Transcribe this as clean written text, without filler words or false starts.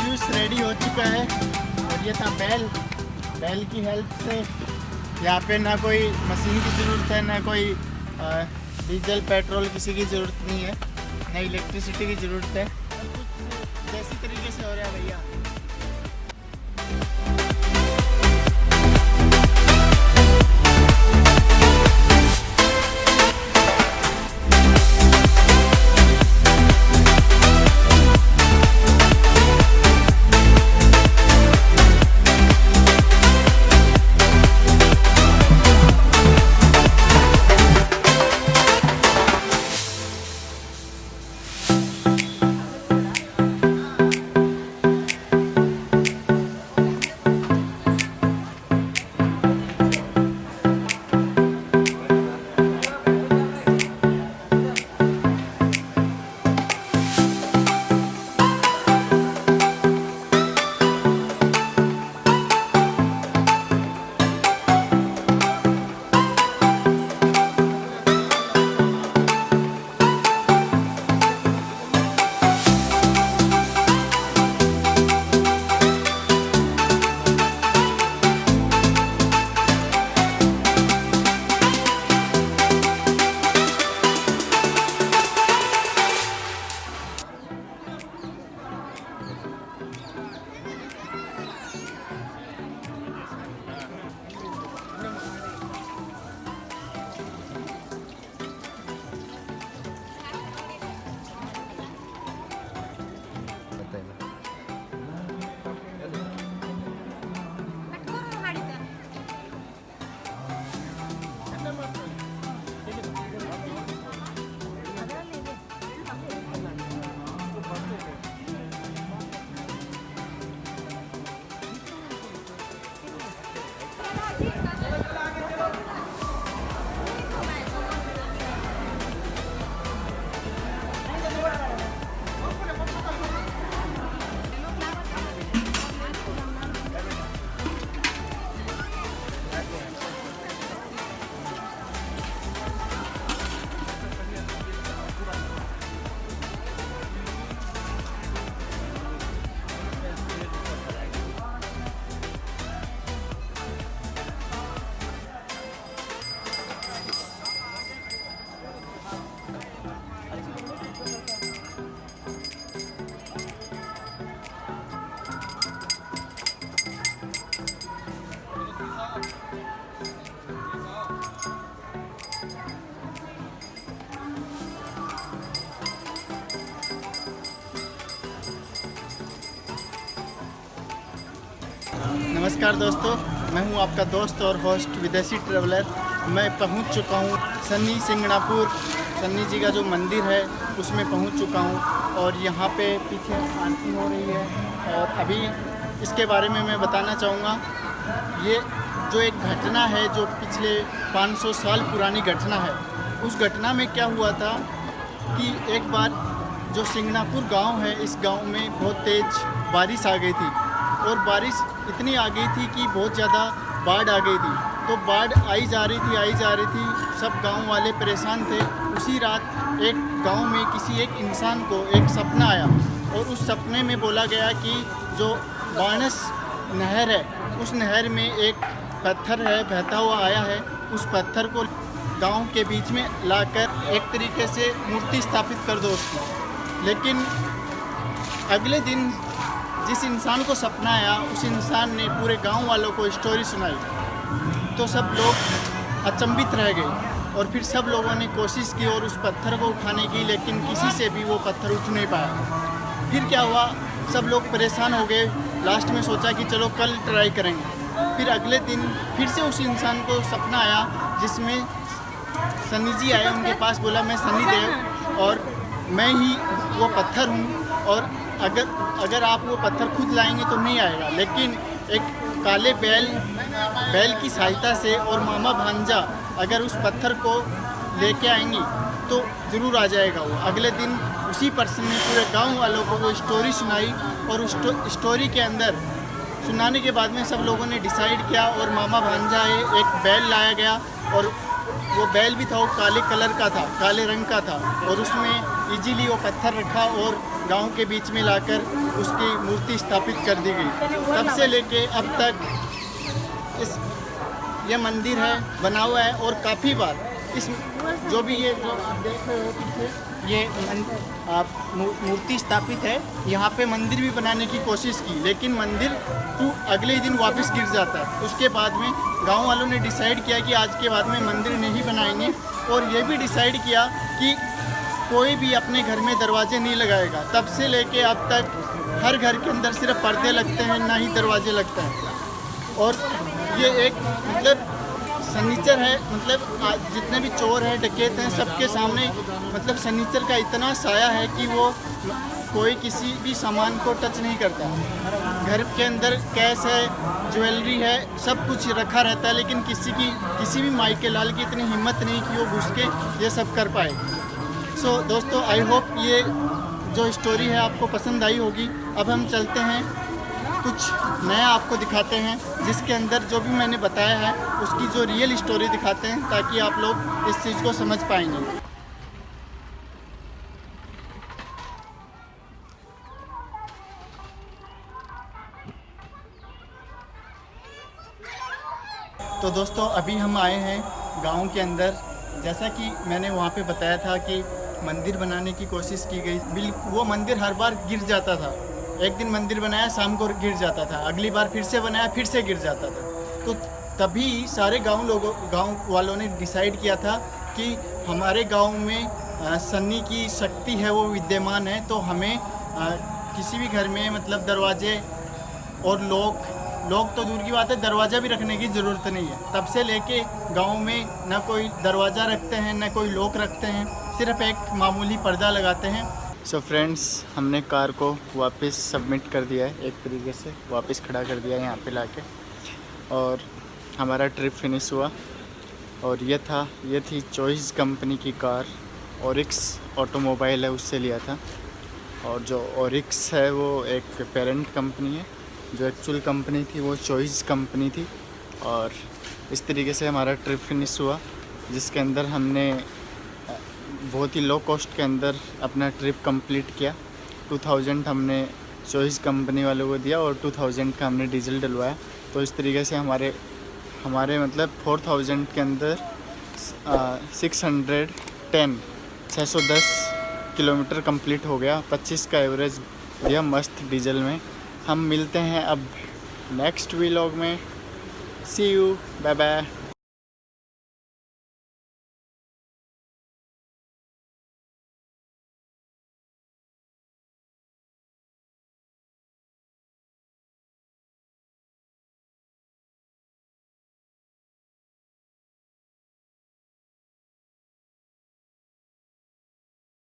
Juice ready हो चुका है और ये था बैल की हेल्प से। यहाँ पे ना कोई मशीन की ज़रूरत है, ना कोई डीजल पेट्रोल किसी की ज़रूरत नहीं है, ना इलेक्ट्रिसिटी की ज़रूरत है। सब कुछ जैसी तरीके से हो रहा है भैया। नमस्कार दोस्तों, मैं हूं आपका दोस्त और होस्ट विदेशी ट्रैवलर। मैं पहुंच चुका हूं सन्नी सिंगणापुर। सन्नी जी का जो मंदिर है उसमें पहुंच चुका हूं और यहां पे पीछे आरती हो रही है। और अभी इसके बारे में मैं बताना चाहूँगा। ये जो एक घटना है जो पिछले 500 साल पुरानी घटना है। उस घटना में क्या हुआ था कि एक बार जो सिंगणापुर गाँव है, इस गाँव में बहुत तेज़ बारिश आ गई थी और बारिश इतनी आ गई थी कि बहुत ज़्यादा बाढ़ आ गई थी। तो बाढ़ आई जा रही थी, सब गांव वाले परेशान थे। उसी रात एक गांव में किसी एक इंसान को एक सपना आया और उस सपने में बोला गया कि जो बाणस नहर है, उस नहर में एक पत्थर है बहता हुआ आया है। उस पत्थर को गांव के बीच में लाकर एक तरीके से मूर्ति स्थापित कर दो उसकी। लेकिन अगले दिन जिस इंसान को सपना आया, उस इंसान ने पूरे गांव वालों को स्टोरी सुनाई तो सब लोग अचंभित रह गए और फिर सब लोगों ने कोशिश की और उस पत्थर को उठाने की, लेकिन किसी से भी वो पत्थर उठ नहीं पाया। फिर क्या हुआ, सब लोग परेशान हो गए। लास्ट में सोचा कि चलो कल ट्राई करेंगे। फिर अगले दिन फिर से उस इंसान को सपना आया जिसमें सन्नी जी आए उनके पास। बोला, मैं सन्नी देव और मैं ही वो पत्थर हूँ और अगर आप वो पत्थर खुद लाएंगे तो नहीं आएगा, लेकिन एक काले बैल की सहायता से और मामा भांजा अगर उस पत्थर को लेके आएंगी तो ज़रूर आ जाएगा वो। अगले दिन उसी पर्सन ने पूरे गांव वालों को वो स्टोरी सुनाई और उस स्टोरी के अंदर सुनाने के बाद में सब लोगों ने डिसाइड किया और मामा भांजा एक बैल लाया गया और वो बैल भी था, वो काले कलर का था, काले रंग का था, और उसमें इजीली वो पत्थर रखा और गांव के बीच में लाकर उसकी मूर्ति स्थापित कर दी गई। तब से लेके अब तक ये मंदिर है बना हुआ है, और काफ़ी बार इस जो भी ये जो आप देख रहे हो पीछे ये मूर्ति स्थापित है, यहाँ पे मंदिर भी बनाने की कोशिश की, लेकिन मंदिर अगले ही दिन वापस गिर जाता है। उसके बाद में गांव वालों ने डिसाइड किया कि आज के बाद में मंदिर नहीं बनाएंगे, और ये भी डिसाइड किया कि कोई भी अपने घर में दरवाजे नहीं लगाएगा। तब से लेके अब तक हर घर के अंदर सिर्फ पर्दे लगते हैं, ना ही दरवाजे लगते हैं। और ये एक मतलब सनीचर है, मतलब जितने भी चोर हैं, डकैत हैं, सबके सामने मतलब सनीचर का इतना साया है कि वो कोई किसी भी सामान को टच नहीं करता। घर के अंदर कैश है, ज्वेलरी है, सब कुछ रखा रहता है, लेकिन किसी भी माई के लाल की इतनी हिम्मत नहीं कि वो घुस के ये सब कर पाए। सो दोस्तों, आई होप ये जो स्टोरी है आपको पसंद आई होगी। अब हम चलते हैं, कुछ नया आपको दिखाते हैं, जिसके अंदर जो भी मैंने बताया है उसकी जो रियल स्टोरी दिखाते हैं, ताकि आप लोग इस चीज़ को समझ पाएंगे। तो दोस्तों, अभी हम आए हैं गांव के अंदर। जैसा कि मैंने वहाँ पे बताया था कि मंदिर बनाने की कोशिश की गई, वो मंदिर हर बार गिर जाता था। एक दिन मंदिर बनाया, शाम को गिर जाता था, अगली बार फिर से बनाया, फिर से गिर जाता था। तो तभी सारे गांव वालों ने डिसाइड किया था कि हमारे गांव में सन्नी की शक्ति है, वो विद्यमान है, तो हमें किसी भी घर में मतलब दरवाजे और लोग तो दूर की बात है, दरवाज़ा भी रखने की ज़रूरत नहीं है। तब से लेके गांव में ना कोई दरवाज़ा रखते हैं, ना कोई लॉक रखते हैं, सिर्फ एक मामूली पर्दा लगाते हैं। सो फ्रेंड्स, हमने कार को वापस सबमिट कर दिया है, एक तरीके से वापस खड़ा कर दिया है यहाँ पे लाके, और हमारा ट्रिप फिनिश हुआ। और ये थी चॉइस कंपनी की कार, ओरिक्स ऑटोमोबाइल है, उससे लिया था। और जो ओरिक्स है वो एक पेरेंट कंपनी है, जो एक्चुअल कंपनी थी वो चॉइस कंपनी थी। और इस तरीके से हमारा ट्रिप फिनिश हुआ, जिसके अंदर हमने बहुत ही लो कॉस्ट के अंदर अपना ट्रिप कंप्लीट किया। 2000 हमने चॉइस कंपनी वालों को दिया और 2000 का हमने डीजल डलवाया। तो इस तरीके से हमारे मतलब 4000 के अंदर 610 किलोमीटर कंप्लीट हो गया। 25 का एवरेज दिया मस्त डीजल में। हम मिलते हैं अब नेक्स्ट व्लॉग में। सी यू, बाय बाय।